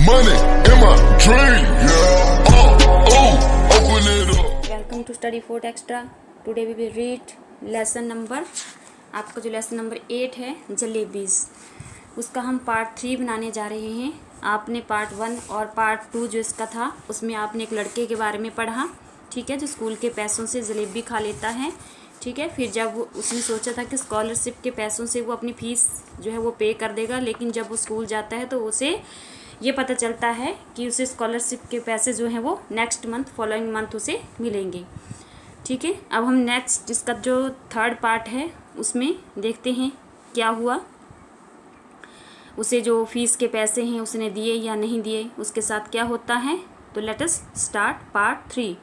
Money in my dream, yeah. Open it up. Welcome to Study Fort Extra. Today we will read lesson number, आपका जो lesson number 8 है jalebis, उसका हम part 3 बनाने जा रहे हैं। आपने पार्ट 1 और पार्ट 2 जो इसका था उसमें आपने एक लड़के के बारे में पढ़ा, ठीक है, जो स्कूल के पैसों से जलेबी खा लेता है, ठीक है। फिर जब उसने सोचा था कि स्कॉलरशिप के पैसों से वो अपनी फ़ीस जो है वो पे कर देगा, लेकिन जब वो स्कूल जाता है तो उसे ये पता चलता है कि उसे स्कॉलरशिप के पैसे जो हैं वो नेक्स्ट मंथ, फॉलोइंग मंथ उसे मिलेंगे, ठीक है। अब हम नेक्स्ट इसका जो थर्ड पार्ट है उसमें देखते हैं क्या हुआ। उसे जो फीस के पैसे हैं उसने दिए या नहीं दिए, उसके साथ क्या होता है। तो let us start part 3।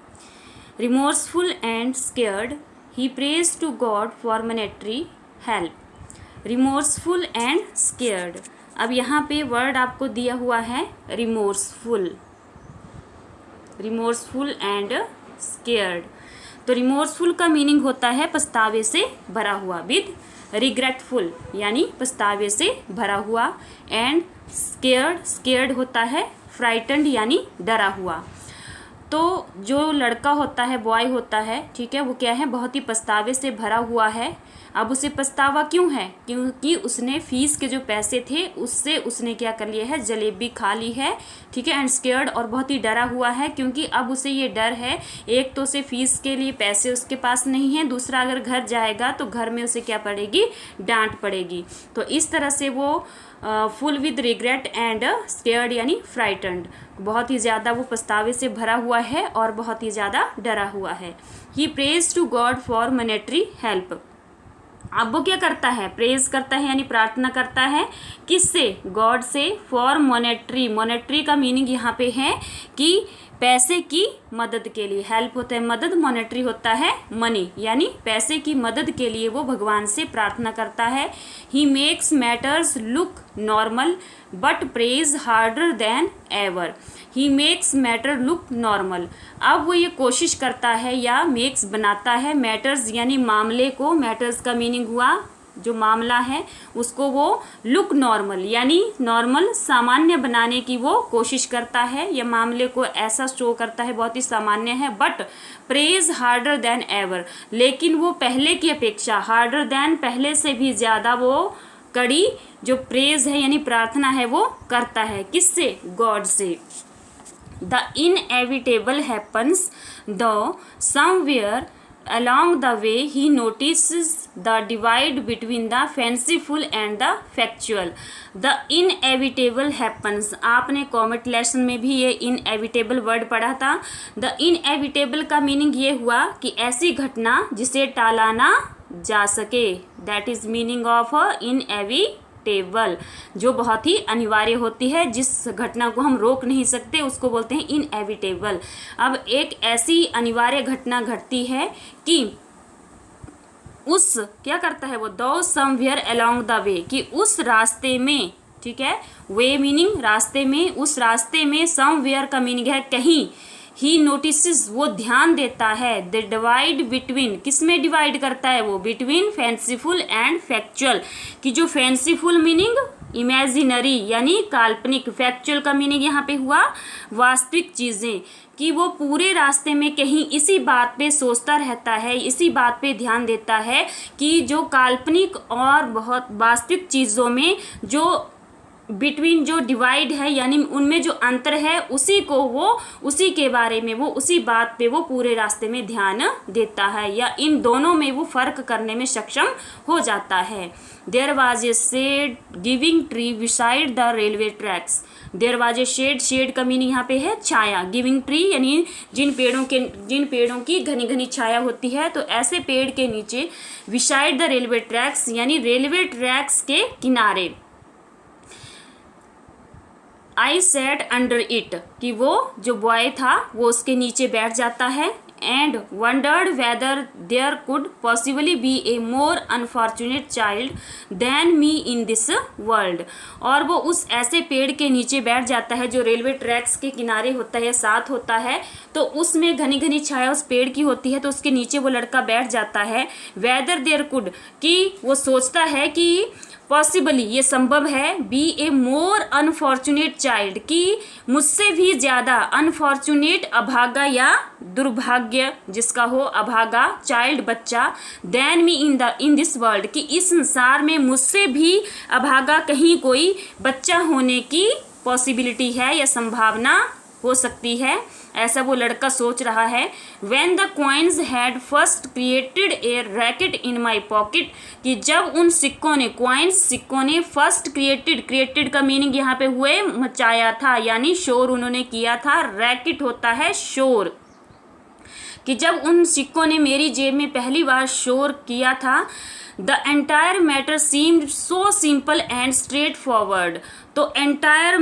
Remorseful and scared he prays to God for monetary help. Remorseful and scared, अब यहाँ पे वर्ड आपको दिया हुआ है रिमोर्सफुल, रिमोर्सफुल एंड स्केयर्ड। तो रिमोर्सफुल का मीनिंग होता है पछतावे से भरा हुआ, विद रिग्रेटफुल यानी पछतावे से भरा हुआ, एंड स्केयर्ड, स्केयर्ड होता है फ्राइटन्ड यानी डरा हुआ। तो जो लड़का होता है, बॉय होता है, ठीक है, वो क्या है, बहुत ही पछतावे से भरा हुआ है। अब उसे पछतावा क्यों है, क्योंकि उसने फीस के जो पैसे थे उससे उसने क्या कर लिया है, जलेबी खा ली है, ठीक है। एंड स्केयर्ड, और बहुत ही डरा हुआ है, क्योंकि अब उसे ये डर है, एक तो उसे फीस के लिए पैसे उसके पास नहीं है, दूसरा अगर घर जाएगा तो घर में उसे क्या पड़ेगी, डांट पड़ेगी। तो इस तरह से वो full with regret and scared यानी फ्राइटन्ड, बहुत ही ज़्यादा वो पछतावे से भरा हुआ है और बहुत ही ज़्यादा डरा हुआ है। He prays to God for monetary help. अब वो क्या करता है, प्रेज करता है यानी प्रार्थना करता है, किससे, गॉड से, फॉर मॉनेटरी। मॉनेटरी का मीनिंग यहाँ पे है कि पैसे की मदद के लिए, हेल्प होता है मदद, मॉनेटरी होता है मनी, यानी पैसे की मदद के लिए वो भगवान से प्रार्थना करता है। He makes matters look normal but praise harder than ever. He makes matter look normal, अब वो ये कोशिश करता है या मेक्स बनाता है, मैटर्स यानी मामले को, मैटर्स का मीनिंग हुआ जो मामला है उसको वो लुक नॉर्मल यानी नॉर्मल, सामान्य बनाने की वो कोशिश करता है, या मामले को ऐसा शो करता है बहुत ही सामान्य है। But praise harder than ever, लेकिन वो पहले की अपेक्षा, हार्डर देन पहले से भी ज़्यादा वो कड़ी जो प्रेज है यानी प्रार्थना है वो करता है, किससे, गॉड से। The inevitable happens the somewhere along the way he notices the divide between the fanciful and the factual. The inevitable happens, आपने कॉमेट लेसन में भी ये inevitable वर्ड पढ़ा था। The inevitable का मीनिंग ये हुआ कि ऐसी घटना जिसे टाला ना जा सके, that is meaning of inevitable, जो बहुत ही अनिवार्य होती है, जिस घटना को हम रोक नहीं सकते उसको बोलते हैं इनएविटेबल। अब एक ऐसी अनिवार्य घटना घटती है कि उस क्या करता है वो, दो समवेयर अलोंग द वे, कि उस रास्ते में, ठीक है, वे मीनिंग रास्ते में, उस रास्ते में, समवेयर का मीनिंग है कहीं, ही नोटिस वो ध्यान देता है, द डिवाइड बिटवीन, किस में डिवाइड करता है वो, बिटवीन फैंसीफुल एंड फैक्चुअल, कि जो फैंसीफुल मीनिंग इमेजिनरी यानी काल्पनिक, फैक्चुअल का मीनिंग यहाँ पे हुआ वास्तविक चीज़ें, कि वो पूरे रास्ते में कहीं इसी बात पे सोचता रहता है, इसी बात पे ध्यान देता है कि जो काल्पनिक और बहुत वास्तविक चीज़ों में जो बिटवीन जो डिवाइड है यानी उनमें जो अंतर है, उसी को वो, उसी के बारे में वो, उसी बात पे वो पूरे रास्ते में ध्यान देता है, या इन दोनों में वो फ़र्क करने में सक्षम हो जाता है। There was a shade giving tree beside the railway tracks. There was a shade, shade का मीनिंग यहाँ पे है छाया, गिविंग ट्री यानी जिन पेड़ों की घनी घनी छाया होती है, तो ऐसे पेड़ के नीचे, बिसाइड द रेलवे ट्रैक्स यानी रेलवे ट्रैक्स के किनारे, आई सेट अंडर इट, कि वो जो बॉय था वो उसके नीचे बैठ जाता है, and wondered whether there could possibly be a more unfortunate child than me in this world. और वो उस ऐसे पेड़ के नीचे बैठ जाता है जो रेलवे ट्रैक्स के किनारे होता है, साथ होता है, तो उसमें घनी घनी छाया उस पेड़ की होती है, तो उसके नीचे वो लड़का बैठ जाता है। वेदर देयर कुड, कि वो सोचता है कि पॉसिबली ये संभव है, B a more unfortunate child कि मुझसे भी ज़्यादा अनफॉर्चुनेट अभागा या दुर्भाग्य जिसका हो अभागा चाइल्ड बच्चा then me in this world कि इस संसार में मुझसे भी अभागा कहीं कोई बच्चा होने की पॉसिबिलिटी है या संभावना हो सकती है, ऐसा वो लड़का सोच रहा है। When the coins had first created a racket in my pocket कि जब उन सिक्कों ने सिक्कों ने फर्स्ट क्रिएटेड का मीनिंग यहाँ पे हुए मचाया था यानी शोर उन्होंने किया था, रैकेट होता है शोर, कि जब उन सिक्कों ने मेरी जेब में पहली बार शोर किया था। The entire matter seemed so simple and straight forward, तो एंटायर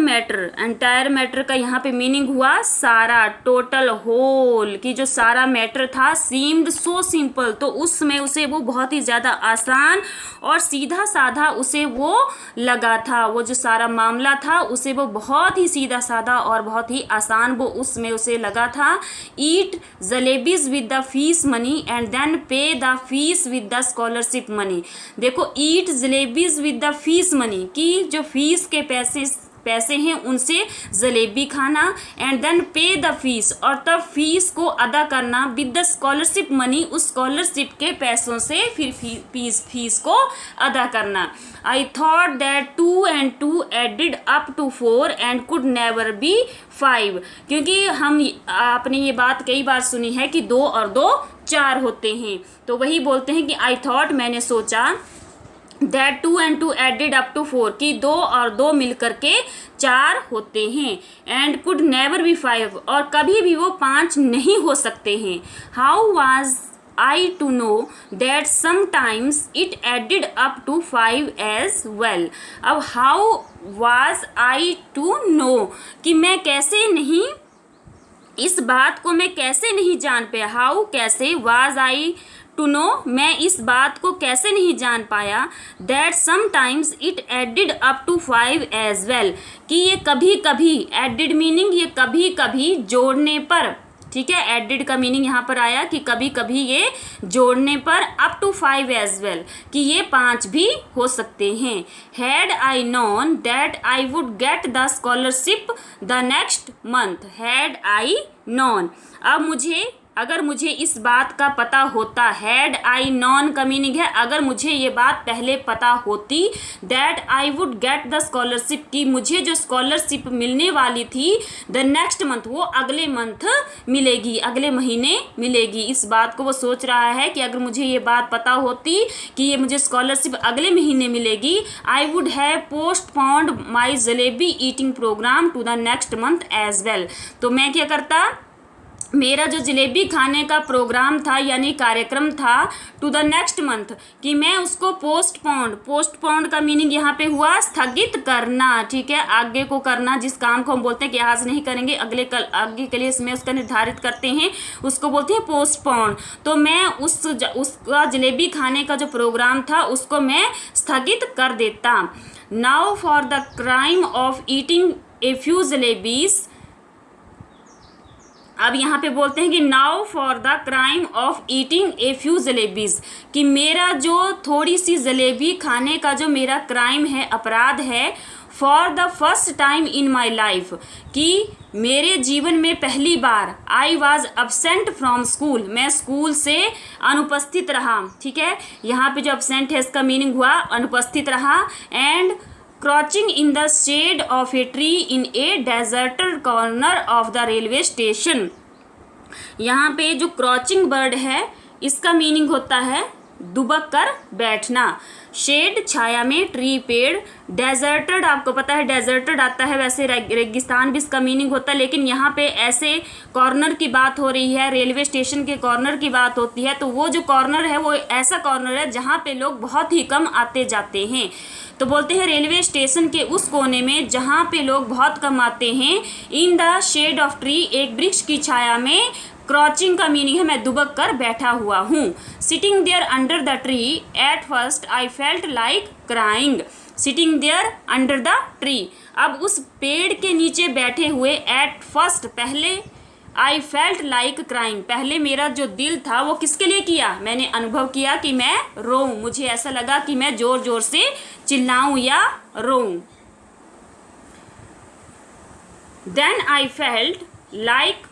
मैटर का यहाँ पे मीनिंग हुआ सारा, टोटल, होल, कि जो सारा मैटर था सीम्ड सो सिंपल, तो उसमें उसे वो बहुत ही ज़्यादा आसान और सीधा साधा उसे वो लगा था, वो जो सारा मामला था उसे वो बहुत ही सीधा साधा और बहुत ही आसान वो उसमें उसे लगा था। Eat jalebis with the fees money and then pay the fees with the scholarship money. देखो, eat jalebis with the fees money कि जो फीस के पैसे हैं उनसे जलेबी खाना, and then pay the fees और तब फीस को अदा करना, विद द स्कॉलरशिप मनी उस स्कॉलरशिप के पैसों से फिर फीस को अदा करना। I thought that 2 and 2 added up to 4 and could never be 5, क्योंकि आपने ये बात कई बार सुनी है कि 2 और 2 4 होते हैं, तो वही बोलते हैं कि आई थॉट मैंने सोचा, that 2 and 2 added up to 4 कि 2 और 2 मिलकर के 4 होते हैं, एंड कुड नेवर बी 5 और कभी भी वो 5 नहीं हो सकते हैं। How was I to know that sometimes it added up to 5 as well. अब how was I to know कि मैं कैसे नहीं, इस बात को मैं कैसे नहीं जान पाया, हाउ कैसे, वाज आई टू नो मैं इस बात को कैसे नहीं जान पाया, that sometimes it added up to 5 as well कि ये कभी कभी, एडेड मीनिंग ये कभी कभी जोड़ने पर, ठीक है, एडेड का मीनिंग यहाँ पर आया कि कभी कभी ये जोड़ने पर अप टू 5 एज वेल कि ये 5 भी हो सकते हैं। Had I known that I would get the scholarship the next month, had I known, अब अगर मुझे इस बात का पता होता, हैड आई नॉन का मीनिंग है अगर मुझे ये बात पहले पता होती, that I would get the scholarship की मुझे जो स्कॉलरशिप मिलने वाली थी द नेक्स्ट मंथ वो अगले मंथ मिलेगी, अगले महीने मिलेगी, इस बात को वो सोच रहा है कि अगर मुझे ये बात पता होती कि ये मुझे स्कॉलरशिप अगले महीने मिलेगी, I would have postponed my jalebi eating programme to the next month as well, तो मैं क्या करता, मेरा जो जलेबी खाने का प्रोग्राम था यानी कार्यक्रम था टू द नेक्स्ट मंथ कि मैं उसको पोस्टपोन्ड का मीनिंग यहाँ पे हुआ स्थगित करना, ठीक है, आगे को करना, जिस काम को हम बोलते हैं कि आज नहीं करेंगे आगे के लिए इसमें उसका निर्धारित करते हैं उसको बोलते हैं पोस्टपोन्ड, तो मैं उसका जलेबी खाने का जो प्रोग्राम था उसको मैं स्थगित कर देता। Now for the crime of eating a few jalebis, अब यहाँ पे बोलते हैं कि now for the crime of eating a few jalebis कि मेरा जो थोड़ी सी जलेबी खाने का जो मेरा क्राइम है, अपराध है, for the first time in my life कि मेरे जीवन में पहली बार, I was absent from school, मैं स्कूल से अनुपस्थित रहा, ठीक है, यहाँ पे जो अब्सेंट है इसका मीनिंग हुआ अनुपस्थित रहा, and crouching in the shade of a tree in a deserted corner of the railway station, यहाँ पे जो क्रॉचिंग बर्ड है इसका मीनिंग होता है दुबक कर बैठना, शेड छाया में, ट्री पेड़, डेजर्टेड आपको पता है डेजर्टेड आता है, वैसे रेगिस्तान भी इसका मीनिंग होता है, लेकिन यहाँ पे ऐसे कॉर्नर की बात हो रही है, रेलवे स्टेशन के कॉर्नर की बात होती है, तो वो जो कॉर्नर है वो ऐसा कॉर्नर है जहाँ पे लोग बहुत ही कम आते जाते हैं, तो बोलते हैं रेलवे स्टेशन के उस कोने में जहाँ पे लोग बहुत कम आते हैं, in the shade of tree एक वृक्ष की छाया में, क्रॉचिंग का मीनिंग है मैं दुबक कर बैठा हुआ हूँ, sitting there under the tree at first I felt like crying, sitting there under the tree, अब उस पेड़ के नीचे बैठे हुए, एट फर्स्ट पहले, आई फेल्ट लाइक क्राइंग, पहले मेरा जो दिल था वो किसके लिए किया, मैंने अनुभव किया कि मैं रोऊं, मुझे ऐसा लगा कि मैं जोर जोर से चिल्लाऊं या रोऊं। Then I felt like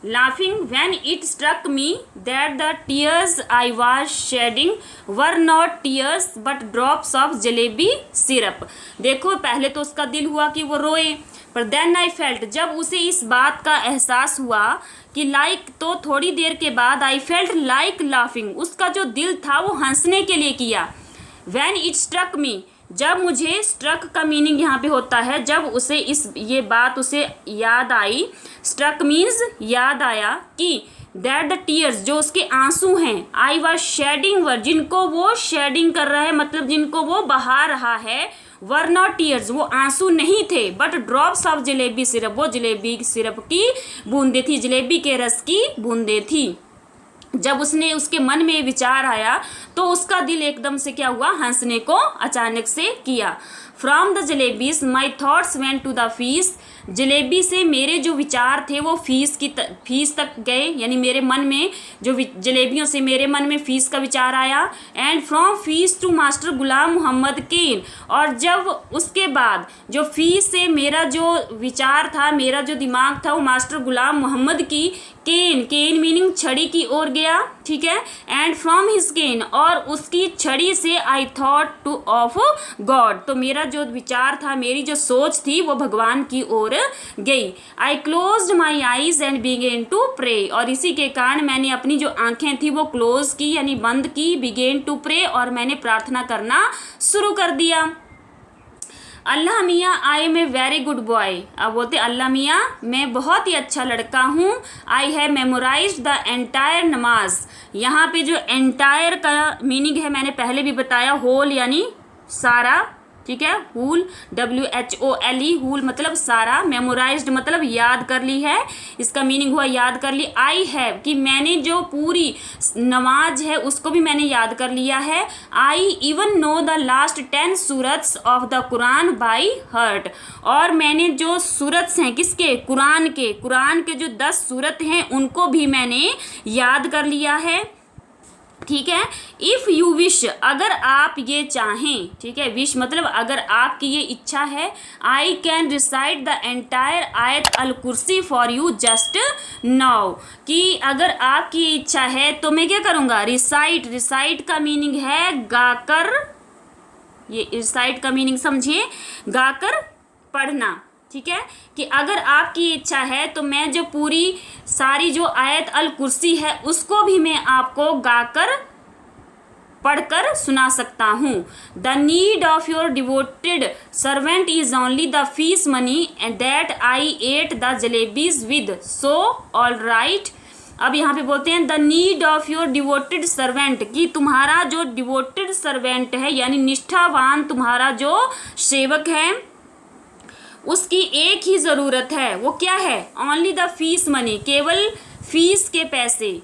laughing when it struck me that the tears I was shedding were not tears but drops of jalebi syrup. देखो पहले तो उसका दिल हुआ कि वो रोए, पर देन आई फेल्ट, जब उसे इस बात का एहसास हुआ कि लाइक, तो थोड़ी देर के बाद आई फेल्ट लाइक लाफिंग, उसका जो दिल था वो हंसने के लिए किया। व्हेन इट स्ट्रक मी, जब मुझे, स्ट्रक का मीनिंग यहाँ पे होता है जब उसे ये बात उसे याद आई, स्ट्रक मीन्स याद आया कि दैट द टीयर्स, जो उसके आंसू हैं, आई वाज शेडिंग वर, जिनको वो शेडिंग कर रहा है मतलब जिनको वो बहा रहा है, वर नॉट टीयर्स, वो आंसू नहीं थे, but drops of jalebi syrup, वो जलेबी सिरप की बूंदे थी, जलेबी के रस की बूंदे थी। जब उसके मन में विचार आया तो उसका दिल एकदम से क्या हुआ, हंसने को अचानक से किया। From the jalebis my thoughts went to the fees, jalebi से मेरे जो विचार थे वो फीस तक गए, यानी मेरे मन में जो जलेबियों से मेरे मन में फीस का विचार आया। And from fees to master Ghulam Mohammad केन, और जब उसके बाद जो फीस से मेरा जो विचार था, मेरा जो दिमाग था वो मास्टर गुलाम मोहम्मद की केन मीनिंग छड़ी की ओर गया, ठीक है। एंड फ्रॉम हिज केन, और उसकी छड़ी से I thought two of God, तो मेरा जो विचार था, मेरी जो सोच थी वो भगवान की ओर गई। I closed my eyes and began to pray, और इसी के कारण मैंने अपनी जो आंखें थी वो क्लोज की यानी बंद की, बिगेन टू प्रे, और मैंने प्रार्थना करना शुरू कर दिया। अल्लाह मियाँ I am a very good boy, अब बोलते अल्लाह मियाँ मैं बहुत ही अच्छा लड़का हूँ। I have memorised the entire नमाज, यहाँ पे जो एंटायर का मीनिंग है मैंने पहले भी बताया, होल यानी सारा, ठीक है, हुल WHOLE, हुल मतलब सारा, मेमोराइज्ड मतलब याद कर ली है, इसका मीनिंग हुआ याद कर ली। आई हैव कि मैंने जो पूरी नमाज है उसको भी मैंने याद कर लिया है। I even know the last 10 surahs of the Quran by heart, और मैंने जो सूरत्स हैं किसके, कुरान के जो 10 सूरत हैं उनको भी मैंने याद कर लिया है, ठीक है। इफ़ यू विश, अगर आप ये चाहें, ठीक है, विश मतलब अगर आपकी ये इच्छा है, I can recite the entire आयत अल कुर्सी फॉर यू जस्ट नाउ, कि अगर आपकी ये इच्छा है तो मैं क्या करूँगा, रिसाइट का मीनिंग है गाकर, ये रिसाइट का मीनिंग समझिए, गाकर पढ़ना, ठीक है, कि अगर आपकी इच्छा है तो मैं जो पूरी सारी जो आयत अल कुर्सी है उसको भी मैं आपको गाकर पढ़कर सुना सकता हूँ। The need of your devoted servant is only the fees money and that I at the jalebis with, so all right. अब यहाँ पे बोलते हैं the need of your devoted servant, कि तुम्हारा जो डिवोटेड सर्वेंट है यानी निष्ठावान तुम्हारा जो सेवक है उसकी एक ही ज़रूरत है, वो क्या है, ओनली द फीस मनी, केवल फीस के पैसे,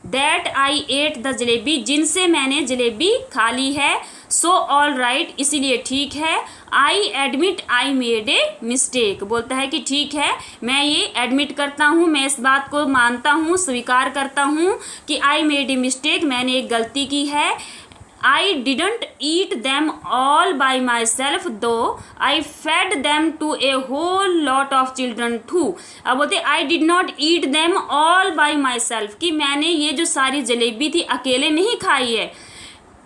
that I at the jalebi, जिनसे मैंने जलेबी खा ली है, सो ऑल राइट, इसीलिए ठीक है। I admit I made a mistake, बोलता है कि ठीक है मैं ये एडमिट करता हूँ, मैं इस बात को मानता हूँ, स्वीकार करता हूँ कि आई मेड ए मिस्टेक, मैंने एक गलती की है। I didn't eat them all by myself though I fed them to a whole lot of children too। अब बोलते I did not eat them all by myself, कि मैंने ये जो सारी जलेबी थी अकेले नहीं खाई है,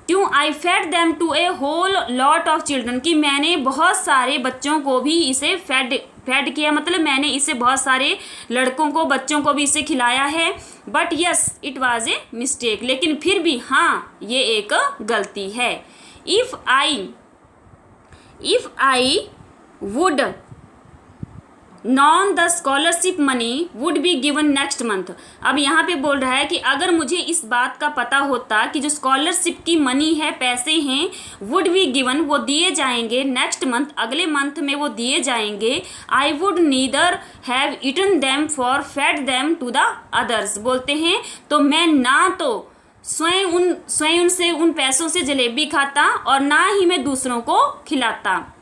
क्यों, I fed them to a whole lot of children, कि मैंने बहुत सारे बच्चों को भी इसे फेड किया, मतलब मैंने इसे बहुत सारे लड़कों को, बच्चों को भी इसे खिलाया है। But yes it was a mistake, लेकिन फिर भी हाँ ये एक गलती है। If I would known the scholarship money would be given next month, अब यहाँ पे बोल रहा है कि अगर मुझे इस बात का पता होता कि जो स्कॉलरशिप की मनी है, पैसे हैं, वुड बी गिवन वो दिए जाएंगे, नेक्स्ट मंथ अगले मंथ में वो दिए जाएंगे, I would neither have eaten them for fed them to the others, बोलते हैं तो मैं ना तो स्वयं उनसे उन पैसों से जलेबी खाता और ना ही मैं दूसरों को खिलाता।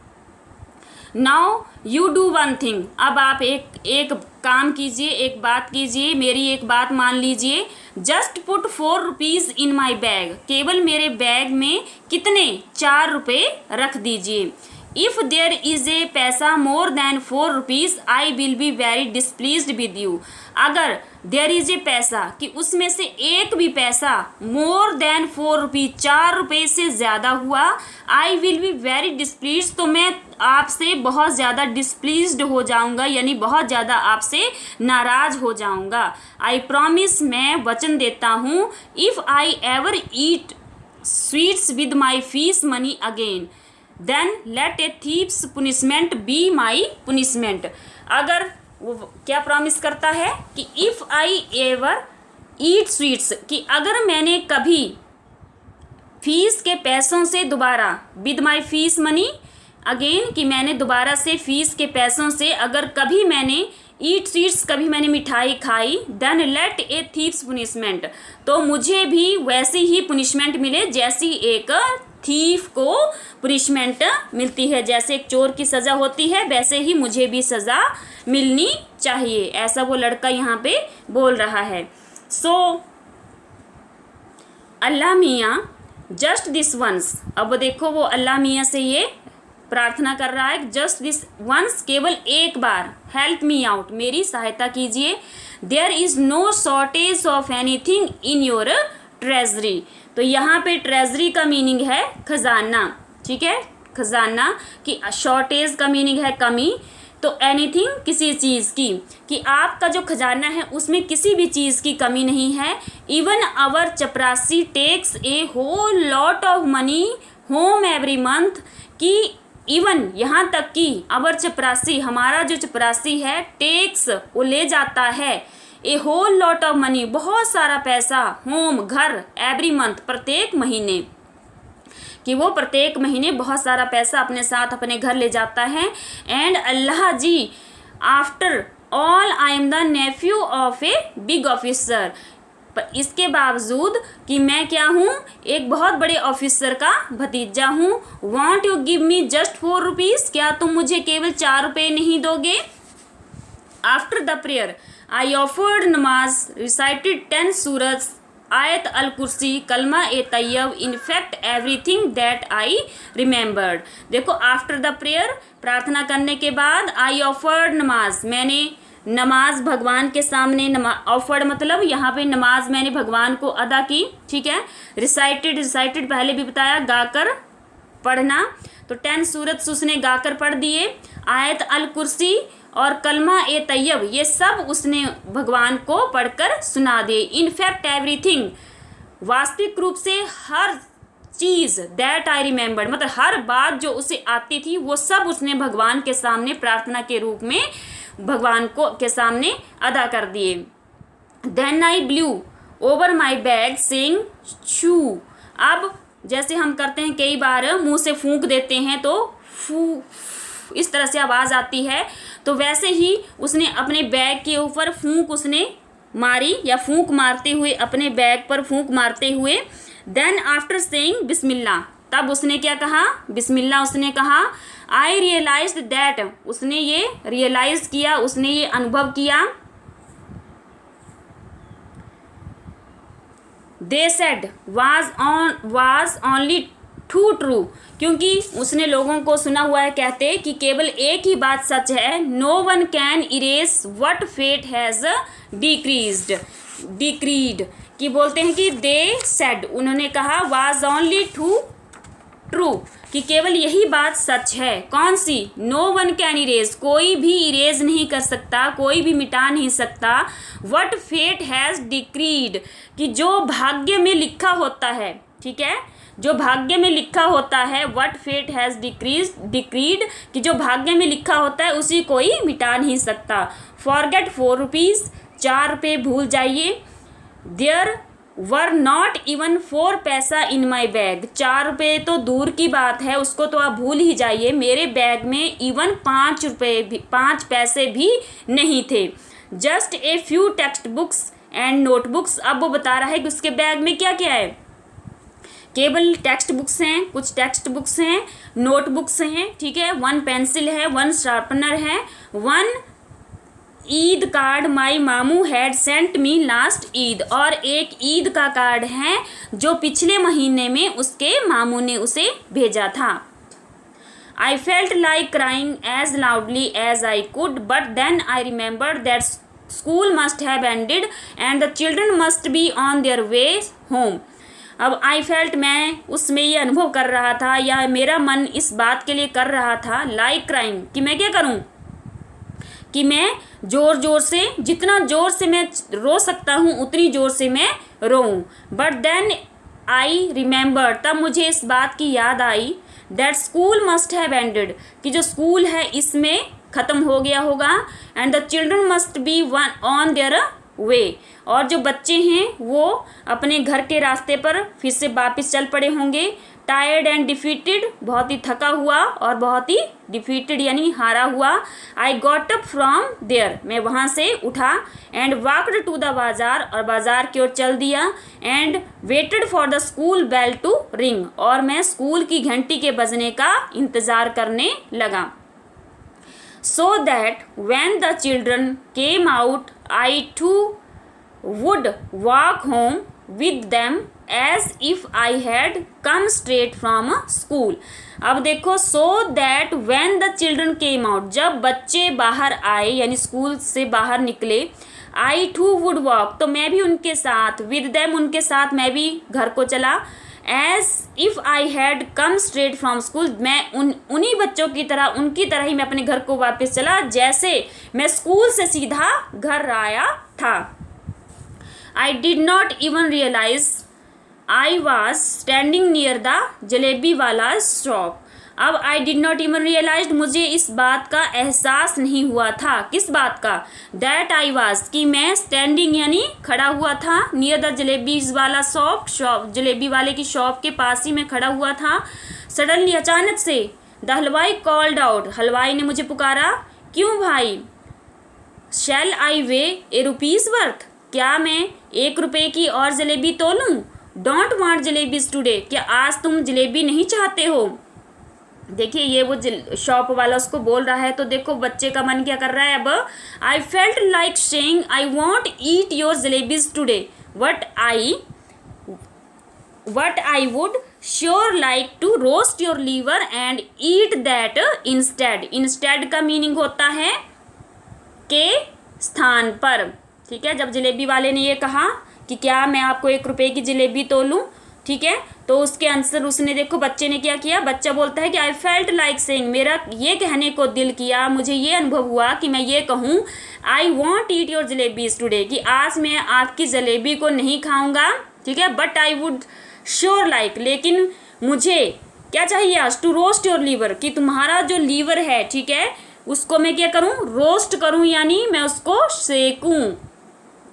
Now you do one thing, अब आप एक काम कीजिए, एक बात कीजिए, मेरी एक बात मान लीजिए। Just put 4 rupees in my bag, केवल मेरे बैग में कितने 4 रुपये रख दीजिए। If there is a paisa more than 4 rupees I will be very displeased with you, अगर देयर इज़ ए पैसा कि उसमें से एक भी पैसा मोर देन 4 रुपीज़ 4 रुपये से ज़्यादा हुआ, आई विल बी वेरी डिसप्लीज्ड, तो मैं आपसे बहुत ज़्यादा डिसप्लीज्ड हो जाऊंगा, यानी बहुत ज़्यादा आपसे नाराज़ हो जाऊंगा। आई प्रॉमिस, मैं वचन देता हूँ। If I ever eat sweets with my fees money again then let a thief's punishment be my punishment, अगर वो क्या प्रॉमिस करता है कि if I ever eat sweets, कि अगर मैंने कभी फीस के पैसों से दोबारा with my fees money again, कि मैंने दोबारा से फीस के पैसों से अगर कभी मैंने ईट स्वीट्स, कभी मैंने मिठाई खाई, then let a thief's punishment, तो मुझे भी वैसी ही पुनिशमेंट मिले जैसी एक थीफ को पुनिशमेंट मिलती है, जैसे एक चोर की सज़ा होती है वैसे ही मुझे भी सज़ा मिलनी चाहिए, ऐसा वो लड़का यहाँ पे बोल रहा है। सो अल्लाह मियाँ जस्ट दिस वंस, अब वो देखो वो अल्लाह मियाँ से ये प्रार्थना कर रहा है, जस्ट दिस वंस, केवल एक बार, हेल्प मी आउट, मेरी सहायता कीजिए। There is no shortage of anything in your treasury, तो यहाँ पे ट्रेजरी का मीनिंग है खजाना, ठीक है, खजाना की, शॉर्टेज का मीनिंग है कमी, तो एनीथिंग किसी चीज़ की, कि आपका जो खजाना है उसमें किसी भी चीज़ की कमी नहीं है। Even our chaprasi takes a whole lot of money home every month, कि इवन यहाँ तक कि आवर चपरासी, हमारा जो चपरासी है, टेक्स वो ले जाता है, ए होल लॉट ऑफ मनी बहुत सारा पैसा, होम घर, एवरी मंथ प्रत्येक महीने, कि वो प्रत्येक महीने बहुत सारा पैसा अपने साथ अपने घर ले जाता है। And Allah ji after all I am the nephew of a big officer, पर इसके बावजूद कि मैं क्या हूँ, एक बहुत बड़े ऑफिसर का भतीजा हूँ। Won't you give me just 4 rupees, क्या तुम मुझे केवल 4 रुपये नहीं दोगे। After the prayer I offered namaz, recited 10 surah, Ayat al Kursi, Kalma e Tayyab, in fact everything that I remembered. देखो आफ्टर द प्रेयर, प्रार्थना करने के बाद, आई ऑफर्ड नमाज, मैंने नमाज भगवान के सामने, ऑफर्ड मतलब यहाँ पे नमाज मैंने भगवान को अदा की, ठीक है। रिसाइटेड, रिसाइटेड पहले भी बताया गाकर पढ़ना, तो 10 सूरत उसने गाकर पढ़ दिए। आयत अल कुर्सी और कलमा ए तैयब, ये सब उसने भगवान को पढ़कर सुना दे। इनफैक्ट एवरीथिंग, वास्तविक रूप से हर चीज़, दैट आई रिमेंबर, मतलब हर बात जो उसे आती थी वो सब उसने भगवान के सामने प्रार्थना के रूप में भगवान को के सामने अदा कर दिए। Then I blew over my bag saying shoo, अब जैसे हम करते हैं कई बार मुंह से फूंक देते हैं तो फू इस तरह से आवाज़ आती है, तो वैसे ही उसने अपने बैग के ऊपर फूंक उसने मारी, या फूंक मारते हुए अपने बैग पर फूंक मारते हुए। देन आफ्टर सेइंग बिस्मिल्लाह, तब उसने क्या कहा, बिस्मिल्लाह उसने कहा। आई रियलाइज्ड दैट, उसने ये रियलाइज़ किया, उसने ये अनुभव किया। They said was only too true, क्योंकि उसने लोगों को सुना हुआ है कहते कि केवल एक ही बात सच है। No one can erase what fate has decreed, कि बोलते हैं कि दे सेड, उन्होंने कहा, वाज ओनली टू ट्रू, कि केवल यही बात सच है। कौन सी, नो वन कैन इरेज, कोई भी इरेज नहीं कर सकता, कोई भी मिटा नहीं सकता। व्हाट फेट हैज़ डिक्रीड, कि जो भाग्य में लिखा होता है, ठीक है, जो भाग्य में लिखा होता है। व्हाट फेट हैज़ डिक्रीड, कि जो भाग्य में लिखा होता है उसी कोई मिटा नहीं सकता। फॉरगेट 4 रुपीज़, 4 रुपये भूल जाइए। देयर वर नॉट इवन 4 पैसा इन माई बैग, 4 रुपये तो दूर की बात है, उसको तो आप भूल ही जाइए, मेरे बैग में इवन 5 रुपये भी, 5 पैसे भी नहीं थे। Just a few text books and notebooks, अब वो बता रहा है कि उसके बैग में क्या क्या है, केवल टेक्स्ट बुक्स हैं, कुछ टेक्स्ट बुक्स हैं, नोट बुक्स हैं, ठीक है, 1 पेंसिल है, 1 शार्पनर है, 1 ईद कार्ड माई मामू had sent me last Eid, और एक ईद का कार्ड है जो पिछले महीने में उसके मामू ने उसे भेजा था। I felt like crying as loudly as I could, but then I remembered that school must have ended and the children must be on their way home. अब I felt, मैं उसमें ये अनुभव कर रहा था या मेरा मन इस बात के लिए कर रहा था like crying, कि मैं क्या करूं, कि मैं ज़ोर ज़ोर से, जितना ज़ोर से मैं रो सकता हूँ उतनी ज़ोर से मैं रोऊं। बट देन आई रिमेंबर, तब मुझे इस बात की याद आई, that school must have ended, कि जो स्कूल है इसमें ख़त्म हो गया होगा, and the children must be on their way, और जो बच्चे हैं वो अपने घर के रास्ते पर फिर से वापस चल पड़े होंगे। टायर्ड एंड डिफीटेड, बहुत ही थका हुआ और बहुत ही डिफीटेड यानी हारा हुआ। I got up from there, मैं वहाँ से उठा, एंड वॉकड टू द बाजार, और बाजार की ओर चल दिया, and waited for the school bell to ring, और मैं स्कूल की घंटी के बजने का इंतज़ार करने लगा। So that when the children came out I too would walk home with them as if I had come straight from a school. अब देखो, so that when the children came out, जब बच्चे बाहर आए यानी स्कूल से बाहर निकले, I too would walk, तो मैं भी उनके साथ, with them उनके साथ मैं भी घर को चला, as if I had come straight from school, मैं उन्हीं बच्चों की तरह, उनकी तरह ही मैं अपने घर को वापस चला जैसे मैं स्कूल से सीधा घर आया था। I did not even realize I was standing near the jalebi वाला शॉप। अब I did not even realize, मुझे इस बात का एहसास नहीं हुआ था, किस बात का, that I was, कि मैं standing यानी खड़ा हुआ था, near the जलेबीज वाला शॉप, जलेबी वाले की शॉप के पास ही मैं खड़ा हुआ था। सडनली, अचानक से, the हलवाई कॉल्ड आउट, हलवाई ने मुझे पुकारा, क्यों भाई, shall I weigh a rupees worth, क्या मैं 1 रुपये की और जलेबी तोलूं, डोंट वांट जलेबीज टुडे, क्या आज तुम जलेबी नहीं चाहते हो। देखिए ये वो शॉप वाला उसको बोल रहा है, तो देखो बच्चे का मन क्या कर रहा है अब, I felt like saying I won't eat your jalebis today, but I would sure like to roast your liver and eat that instead. Instead का मीनिंग होता है के स्थान पर, ठीक है। जब जलेबी वाले ने ये कहा कि क्या मैं आपको 1 रुपये की जलेबी तोलूं, ठीक है, तो उसके आंसर उसने, देखो बच्चे ने क्या किया, बच्चा बोलता है कि आई फेल्ट लाइक सेइंग, मेरा ये कहने को दिल किया, मुझे ये अनुभव हुआ कि मैं ये कहूँ, आई won't eat your jalebis today, कि आज मैं आपकी जलेबी को नहीं खाऊंगा, ठीक है, but I would sure like, लेकिन मुझे क्या चाहिए आज, टू रोस्ट योर लीवर, कि तुम्हारा जो लीवर है, ठीक है, उसको मैं क्या करूँ, रोस्ट करूँ, यानी मैं उसको सेकूँ।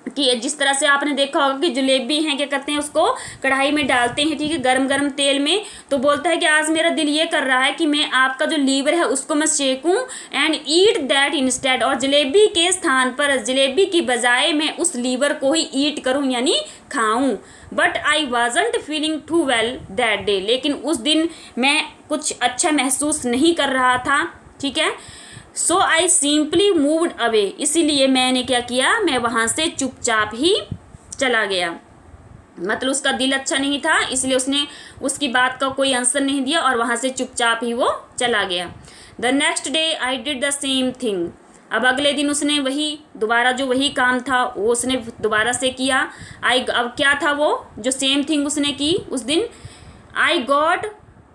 कि जिस तरह से आपने देखा होगा कि जलेबी हैं क्या करते हैं, उसको कढ़ाई में डालते हैं, ठीक है, गरम गरम तेल में, तो बोलता है कि आज मेरा दिल ये कर रहा है कि मैं आपका जो लीवर है उसको मैं सेकूं, एंड ईट दैट इंस्टेड, और जलेबी के स्थान पर, जलेबी की बजाय मैं उस लीवर को ही ईट करूं यानी खाऊं। But I wasn't feeling too well that day, लेकिन उस दिन मैं कुछ अच्छा महसूस नहीं कर रहा था, ठीक है। सो आई सिंपली मूव्ड अवे, इसीलिए मैंने क्या किया, मैं वहाँ से चुपचाप ही चला गया। मतलब उसका दिल अच्छा नहीं था, इसलिए उसने उसकी बात का कोई आंसर नहीं दिया और वहाँ से चुपचाप ही वो चला गया। The next day I did the same thing, अब अगले दिन उसने वही काम था वो उसने दोबारा से किया। अब क्या था वो जो सेम थिंग उसने की उस दिन, I got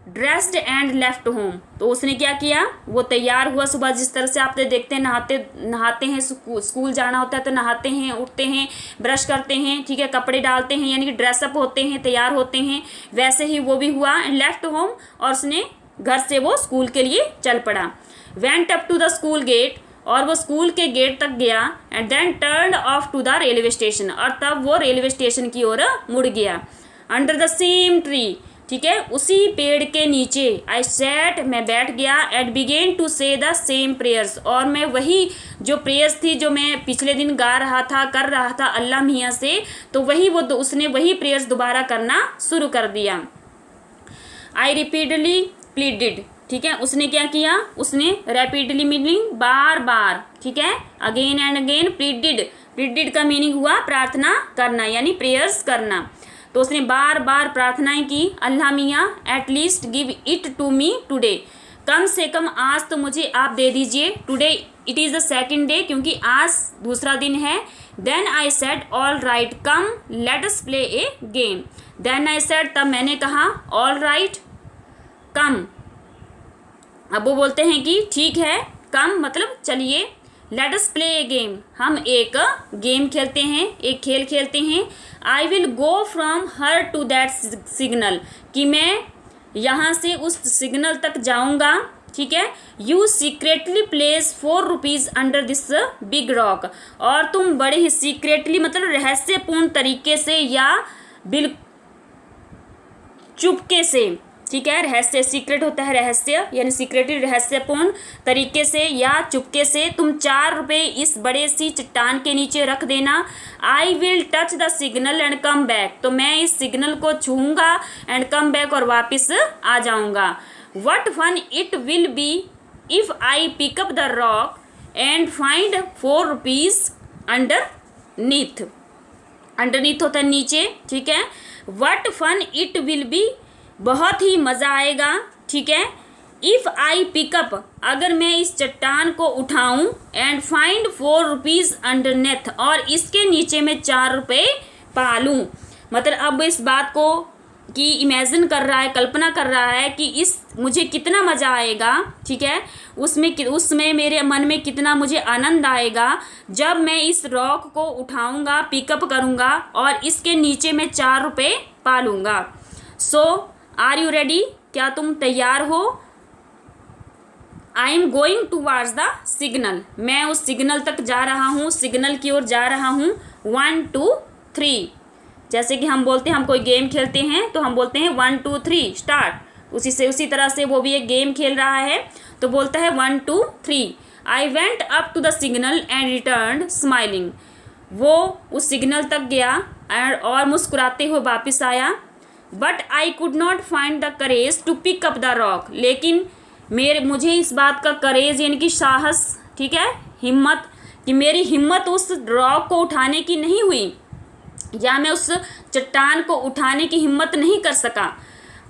dressed and left home, तो उसने क्या किया, वो तैयार हुआ, सुबह जिस तरह से आप देखते हैं नहाते हैं, स्कूल जाना होता है तो नहाते हैं, उठते हैं, ब्रश करते हैं, ठीक है, कपड़े डालते हैं, यानी कि ड्रेसअप होते हैं, तैयार होते हैं, वैसे ही वो भी हुआ, एंड लेफ्ट होम, और उसने घर से वो स्कूल के लिए चल पड़ा। Went up to the school gate, और वो स्कूल के गेट तक गया, and then turn off to the railway station, और तब वो रेलवे स्टेशन की ओर मुड़ गया। अंडर द सेम ट्री, ठीक है, उसी पेड़ के नीचे, आई सैट, मैं बैठ गया, एंड बिगेन टू से द सेम प्रेयर्स, और मैं वही जो प्रेयर्स थी जो मैं पिछले दिन गा रहा था, कर रहा था अल्लाह मियाँ से, तो वही उसने वही प्रेयर्स दोबारा करना शुरू कर दिया। आई रिपीटली प्लीडेड, ठीक है, उसने क्या किया, उसने रैपिडली मीनिंग बार बार, ठीक है, again and again, pleaded, pleaded का मीनिंग हुआ प्रार्थना करना यानी प्रेयर्स करना। तो उसने बार बार प्रार्थनाएं की, अल्लाह मियाँ at least give it to me today, कम से कम आज तो मुझे आप दे दीजिए। Today it is the second day, क्योंकि आज दूसरा दिन है। Then I said all right come let us play a game, then I said, तब मैंने कहा, ऑल राइट कम, अब वो बोलते हैं कि ठीक है, कम मतलब चलिए, let us play a game, हम एक गेम खेलते हैं, एक खेल खेलते हैं। I will go from here to that signal, कि मैं यहाँ से उस सिग्नल तक जाऊँगा, ठीक है। You secretly place 4 rupees under this big rock, और तुम बड़े ही सीक्रेटली मतलब रहस्यपूर्ण तरीके से या बिल चुपके से, ठीक है, रहस्य, सीक्रेट होता है रहस्य, यानी सीक्रेटली रहस्यपूर्ण तरीके से या चुपके से तुम 4 रुपये इस बड़े सी चट्टान के नीचे रख देना। I will touch the signal and come back, तो मैं इस सिग्नल को छूऊंगा एंड कम बैक, और वापस आ जाऊंगा। What fun it will be if I pick up the rock and find 4 rupees underneath, underneath होता है नीचे, ठीक है। What fun it will be, बहुत ही मज़ा आएगा, ठीक है। इफ़ आई पिकअप, अगर मैं इस चट्टान को उठाऊं, एंड फाइंड 4 रुपीज़ अंडरनेथ, और इसके नीचे मैं 4 रुपये पा लूँ। मतलब अब इस बात को कि इमेजिन कर रहा है, कल्पना कर रहा है कि इस मुझे कितना मज़ा आएगा, ठीक है, उसमें मेरे मन में कितना मुझे आनंद आएगा जब मैं इस रॉक को उठाऊंगा, पिकअप करूंगा और इसके नीचे मैं 4 रुपये पा लूँगा। सो आर यू रेडी, क्या तुम तैयार हो। I am going towards the signal, मैं उस सिग्नल तक जा रहा हूँ, सिग्नल की ओर जा रहा हूँ। 1 2 3, जैसे कि हम बोलते हैं, हम कोई गेम खेलते हैं तो हम बोलते हैं 1 2 3 स्टार्ट, उसी तरह से वो भी एक गेम खेल रहा है तो बोलता है 1 2 3। I went up to the signal and return smiling, वो उस सिग्नल तक गया और मुस्कुराते हुए वापस आया। But I could not find the courage to pick up the rock, लेकिन मुझे इस बात का करेज यानी कि साहस, ठीक है, हिम्मत, कि मेरी हिम्मत उस रॉक को उठाने की नहीं हुई, या मैं उस चट्टान को उठाने की हिम्मत नहीं कर सका।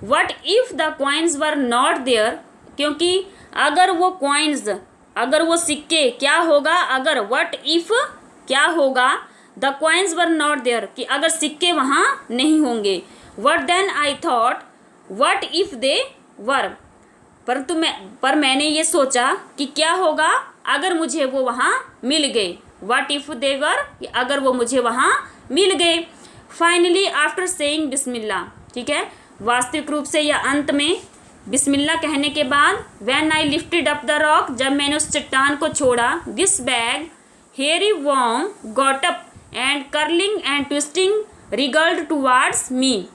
What if the coins were not there, क्योंकि अगर वो कॉइन्स, अगर वो सिक्के, क्या होगा अगर, वट इफ़ क्या होगा, the coins were not there, कि अगर सिक्के वहाँ नहीं होंगे। What then I thought what if they were, पर मैंने ये सोचा कि क्या होगा अगर मुझे वो वहाँ मिल गए। वट इफ़ दे वर, अगर वो मुझे वहाँ मिल गए। फाइनली आफ्टर सेइंग बिस्मिल्लाह, ठीक है, वास्तविक रूप से या अंत में बिस्मिल्लाह कहने के बाद, when I lifted up the rock, जब मैंने उस चट्टान को छोड़ा, this big hairy worm got up and curling and twisting wriggled towards me,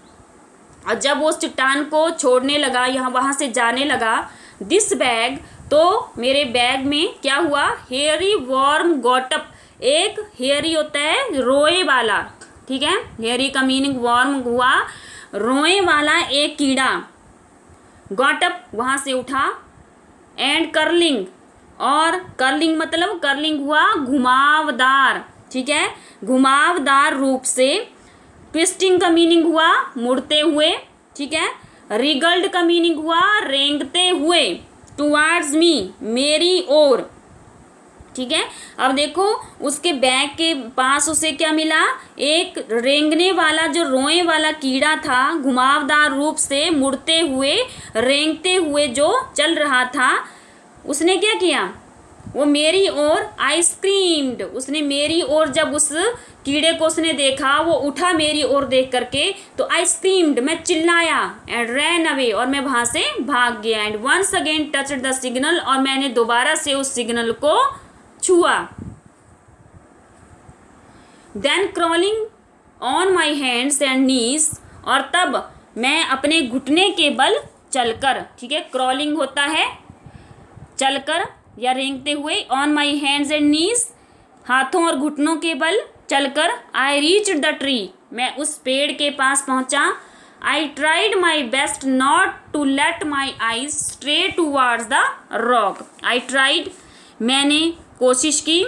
और जब वो उस चट्टान को छोड़ने लगा, यहाँ वहाँ से जाने लगा, दिस बैग, तो मेरे बैग में क्या हुआ, हेयरी वॉर्म गॉट अप, एक हेयरी होता है रोए वाला, ठीक है, हेयरी का मीनिंग वॉर्म हुआ रोए वाला एक कीड़ा, गॉट अप वहाँ से उठा, एंड कर्लिंग, और कर्लिंग मतलब कर्लिंग हुआ घुमावदार, ठीक है, घुमावदार रूप से। ट्विस्टिंग का मीनिंग हुआ मुड़ते हुए, ठीक है, रिगल्ड का मीनिंग हुआ रेंगते हुए, टुवार्ड्स मी मेरी ओर, ठीक है। अब देखो उसके बैग के पास उसे क्या मिला, एक रेंगने वाला, जो रोए वाला कीड़ा था, घुमावदार रूप से मुड़ते हुए रेंगते हुए जो चल रहा था, उसने क्या किया, वो मेरी ओर आइसक्रीम्ड, उसने मेरी ओर, जब उस कीड़े को उसने देखा, वो उठा मेरी ओर देख करके, तो आइसक्रीम्ड, मैं चिल्लाया, एंड रैन अवे, और मैं वहाँ से भाग गया, and once again touched the signal, और मैंने दोबारा से उस सिग्नल को छुआ। Then crawling on my hands and knees, और तब मैं अपने घुटने के बल चलकर, ठीक है, क्रॉलिंग होता है चलकर या रेंगते हुए, ऑन माई हैंड्स एंड नीज, हाथों और घुटनों के बल चलकर, आई रीच्ड द ट्री, मैं उस पेड़ के पास पहुंचा, I tried my best not to let my eyes stray towards the rock. I tried, मैंने कोशिश की,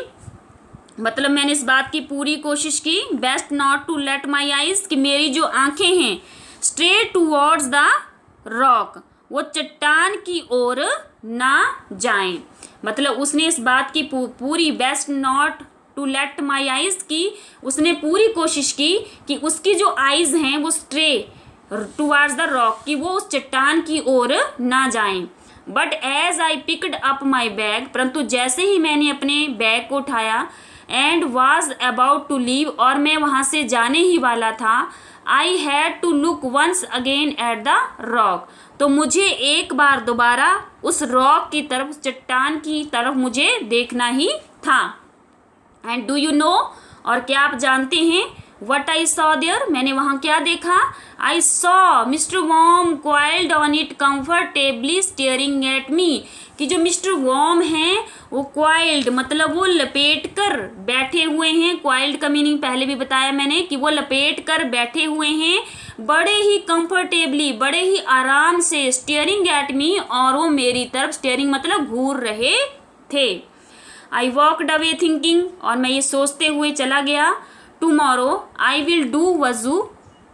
मतलब मैंने इस बात की पूरी कोशिश की, best not to let my eyes, कि मेरी जो आंखें हैं स्ट्रे टूवर्ड्स द रॉक, वो चट्टान की ओर ना जाएं। मतलब उसने इस बात की पूरी, best not to let my eyes की, उसने पूरी कोशिश की कि उसकी जो आईज हैं वो स्ट्रे टुवर्ड्स द रॉक, कि वो उस चट्टान की ओर ना जाएं। But as I picked up my bag, परंतु जैसे ही मैंने अपने बैग को उठाया, and was about to leave, और मैं वहाँ से जाने ही वाला था, I had to look once again at the rock, तो मुझे एक बार दोबारा उस रॉक की तरफ, चट्टान की तरफ मुझे देखना ही था। एंड डू यू नो, और क्या आप जानते हैं, वट आई सॉ देयर, मैंने वहाँ क्या देखा, I saw mister worm coiled on it comfortably staring at me, कि जो मिस्टर वॉर्म हैं वो क्वाइल्ड मतलब वो लपेट कर बैठे हुए हैं। क्वाइल्ड का मीनिंग पहले भी बताया मैंने कि वो लपेट कर बैठे हुए हैं, बड़े ही कंफर्टेबली, बड़े ही आराम से, स्टेयरिंग एट मी, और वो मेरी तरफ, स्टेयरिंग मतलब घूर रहे थे। आई वॉकड अवे थिंकिंग, और मैं ये सोचते हुए चला गया, टुमारो आई विल डू वजू,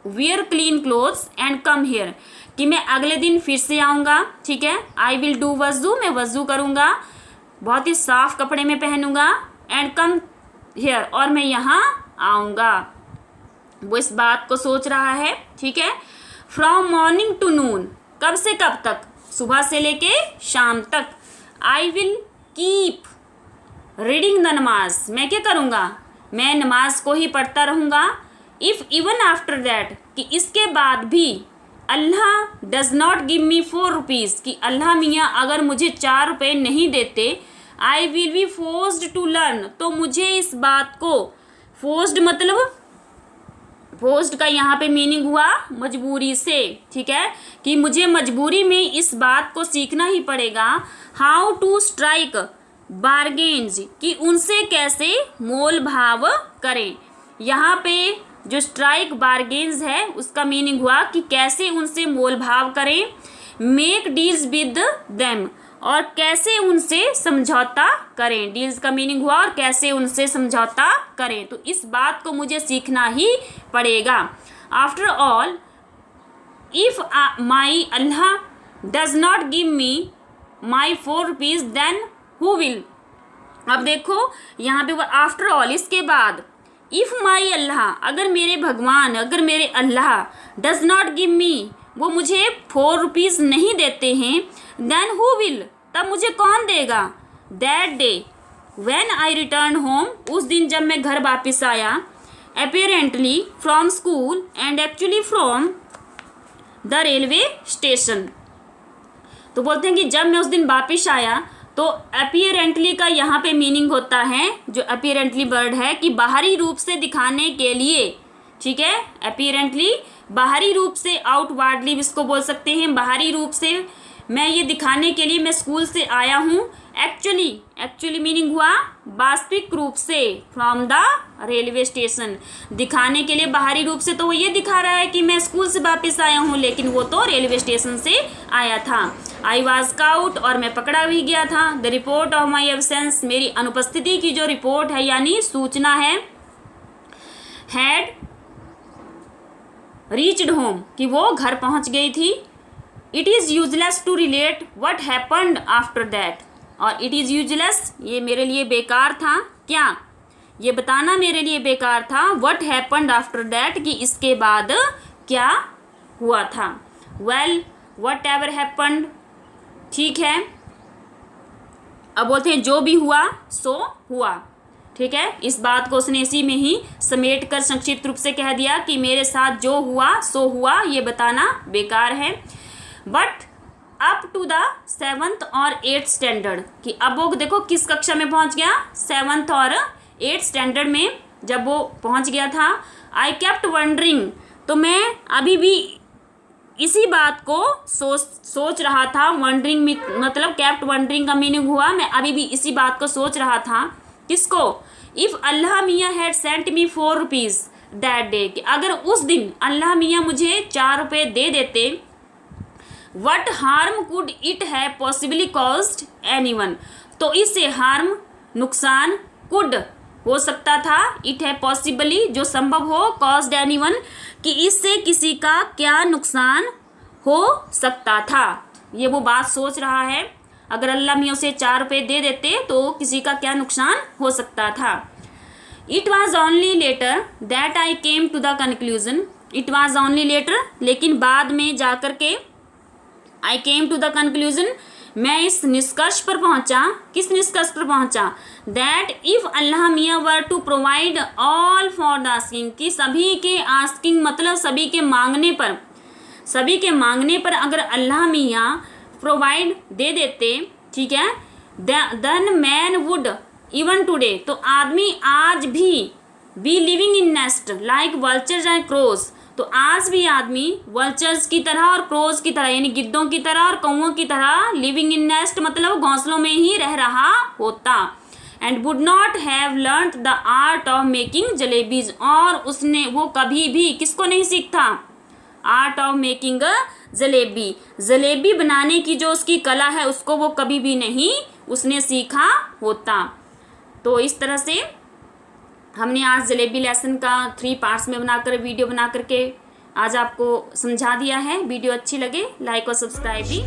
wear clean clothes and come here, कि मैं अगले दिन फिर से आऊँगा, ठीक है। आई विल डू वजू, मैं वजू करूँगा, बहुत ही साफ कपड़े में पहनूंगा, एंड कम हेयर, और मैं यहाँ आऊँगा। वो इस बात को सोच रहा है, ठीक है। फ्रॉम मॉर्निंग टू नून, कब से कब तक, सुबह से लेके शाम तक। I will keep reading the नमाज, मैं क्या करूँगा, मैं नमाज को ही पढ़ता रहूँगा। इफ़ इवन आफ्टर दैट, कि इसके बाद भी, Allah does not give me 4 rupees, कि अल्लाह मियाँ अगर मुझे 4 रुपये नहीं देते, I will be forced to learn, तो मुझे इस बात को, फोर्स्ड मतलब, फोर्स्ड का यहाँ पे मीनिंग हुआ मजबूरी से, ठीक है, कि मुझे मजबूरी में इस बात को सीखना ही पड़ेगा। हाउ टू स्ट्राइक बार्गेन्स, कि उनसे कैसे मोल भाव करें। यहाँ पे जो स्ट्राइक बार्गेन्स है उसका मीनिंग हुआ कि कैसे उनसे मोल भाव करें। मेक डील्स विद देम, और कैसे उनसे समझौता करें। डील्स का मीनिंग हुआ और कैसे उनसे समझौता करें, तो इस बात को मुझे सीखना ही पड़ेगा। After all if my Allah does not give me my 4 rupees then who will. अब देखो यहाँ पे वो आफ्टर ऑल, इसके बाद, इफ़ माई अल्लाह, अगर मेरे भगवान, अगर मेरे अल्लाह डज नॉट गिव मी, वो मुझे 4 रुपीज़ नहीं देते हैं, देन हु विल, तब मुझे कौन देगा। That day when I return home, उस दिन जब मैं घर वापस आया, apparently from school and actually from the railway station. तो बोलते हैं कि जब मैं उस दिन वापस आया, तो अपीयरेंटली का यहाँ पे मीनिंग होता है, जो अपीयरेंटली वर्ड है, कि बाहरी रूप से दिखाने के लिए, ठीक है। अपीयरेंटली बाहरी रूप से, आउटवर्डली इसको बोल सकते हैं, बाहरी रूप से मैं ये दिखाने के लिए मैं स्कूल से आया हूँ। एक्चुअली मीनिंग हुआ वास्तविक रूप से, फ्रॉम द रेलवे स्टेशन, दिखाने के लिए बाहरी रूप से, तो वो ये दिखा रहा है कि मैं स्कूल से वापस आया हूँ, लेकिन वो तो रेलवे स्टेशन से आया था। आई वॉज काउट, और मैं पकड़ा भी गया था। The report of my absence, मेरी अनुपस्थिति की जो रिपोर्ट है यानी सूचना है, हैड रीच्ड होम, कि वो घर पहुँच गई थी। It is useless to relate what happened after that, और इट इज़ यूजलेस, ये मेरे लिए बेकार था, क्या, ये बताना मेरे लिए बेकार था। वट हैपन्ड आफ्टर दैट, कि इसके बाद क्या हुआ था। वेल वट एवर हैपन्ड, ठीक है। अब बोलते हैं जो भी हुआ सो हुआ, ठीक है। इस बात को उसने इसी में ही समेट कर संक्षिप्त रूप से कह दिया कि मेरे साथ जो हुआ सो हुआ, ये बताना बेकार है। But up to the 7th और 8th स्टैंडर्ड, कि अब वो देखो किस कक्षा में पहुंच गया, 7th और 8th स्टैंडर्ड में जब वो पहुंच गया था। आई केप्ट वंडरिंग, तो मैं अभी भी इसी बात को सोच रहा था। वंडरिंग मतलब केप्ट वंडरिंग का मीनिंग हुआ मैं अभी भी इसी बात को सोच रहा था। किसको, इफ़ अल्लाह मियाँ had sent me 4 rupees, that day, कि अगर उस दिन अल्लाह मियाँ मुझे 4 रुपये दे देते, वट हार्म कुड इट है पॉसिबली कॉज्ड एनीवन, तो इससे हार्म नुकसान, कुड हो सकता था, इट है पॉसिबली जो संभव हो, कॉज्ड एनीवन कि इससे किसी का क्या नुकसान हो सकता था। ये वो बात सोच रहा है, अगर अल्लाह मियाँ उसे 4 रुपये दे देते तो किसी का क्या नुकसान हो सकता था। It was only later that I came to the conclusion, it was only later, लेकिन बाद में जा कर के I came to the conclusion, मैं इस निष्कर्ष पर पहुंचा, किस निष्कर्ष पर पहुंचा, दैट इफ अल्लाह मियाँ were to provide all for the asking, कि सभी के आस्किंग मतलब सभी के मांगने पर, सभी के मांगने पर अगर अल्लाह मियाँ प्रोवाइड दे देते, ठीक है, then man would even today, तो आदमी आज भी be living in nest like vultures and crows, तो आज भी आदमी वल्चर्स की तरह और क्रोज की तरह यानी गिद्धों की तरह और कौओं की तरह लिविंग इन नेस्ट मतलब घोंसलों में ही रह रहा होता, and would not have learned the art of making jalebis, और उसने वो कभी भी किसको नहीं सीखता, art of making jalebi, jalebi बनाने की जो उसकी कला है उसको वो कभी भी नहीं उसने सीखा होता। तो इस तरह से हमने आज जलेबी लेसन का 3 पार्ट्स में बनाकर वीडियो बना करके आज आपको समझा दिया है। वीडियो अच्छी लगे लाइक और सब्सक्राइब भी